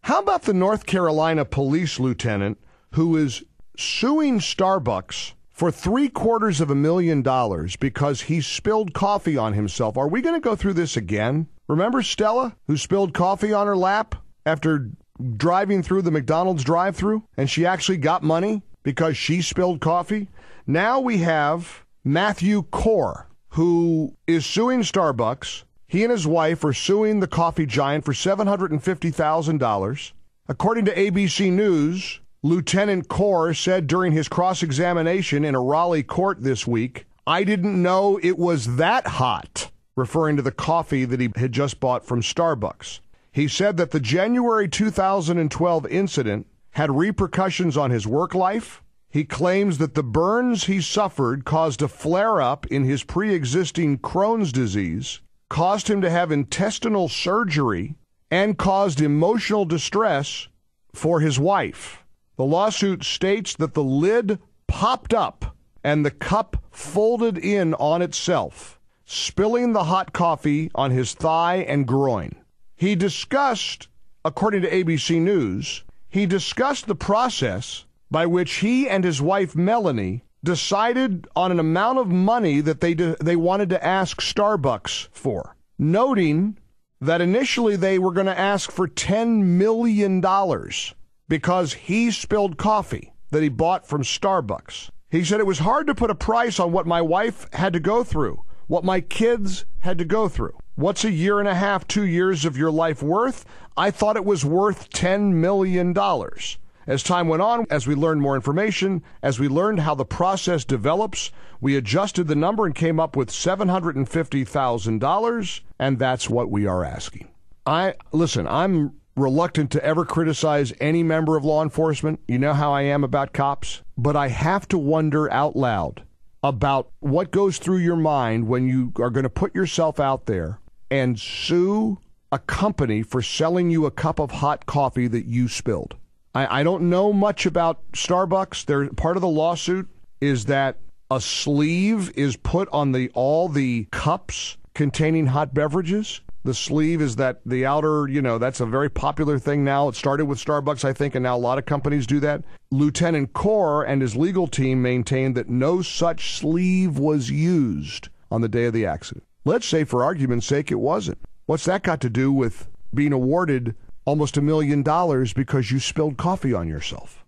How about the North Carolina police lieutenant who is suing Starbucks for $750,000 because he spilled coffee on himself? Are we going to go through this again? Remember Stella, who spilled coffee on her lap after driving through the McDonald's drive-thru, and she actually got money because she spilled coffee? Now we have Matthew Kohr, who is suing Starbucks. He and his wife are suing the coffee giant for $750,000. According to ABC News, Lieutenant Kohr said during his cross-examination in a Raleigh court this week, "I didn't know it was that hot," referring to the coffee that he had just bought from Starbucks. He said that the January 2012 incident had repercussions on his work life. He claims that the burns he suffered caused a flare-up in his pre-existing Crohn's disease, caused him to have intestinal surgery, and caused emotional distress for his wife. The lawsuit states that the lid popped up and the cup folded in on itself, spilling the hot coffee on his thigh and groin. He discussed, according to ABC News, the process by which he and his wife Melanie decided on an amount of money that they wanted to ask Starbucks for, noting that initially they were going to ask for $10 million because he spilled coffee that he bought from Starbucks. He said, "It was hard to put a price on what my wife had to go through, what my kids had to go through. What's a year and a half, 2 years of your life worth? I thought it was worth $10 million. As time went on, as we learned more information, as we learned how the process develops, we adjusted the number and came up with $750,000, and that's what we are asking." I'm reluctant to ever criticize any member of law enforcement. You know how I am about cops. But I have to wonder out loud about what goes through your mind when you are going to put yourself out there and sue a company for selling you a cup of hot coffee that you spilled. I don't know much about Starbucks. Part of the lawsuit is that a sleeve is put on all the cups containing hot beverages. The sleeve is that the outer, that's a very popular thing now. It started with Starbucks, I think, and now a lot of companies do that. Lieutenant Kohr and his legal team maintained that no such sleeve was used on the day of the accident. Let's say, for argument's sake, it wasn't. What's that got to do with being awarded almost $1 million because you spilled coffee on yourself?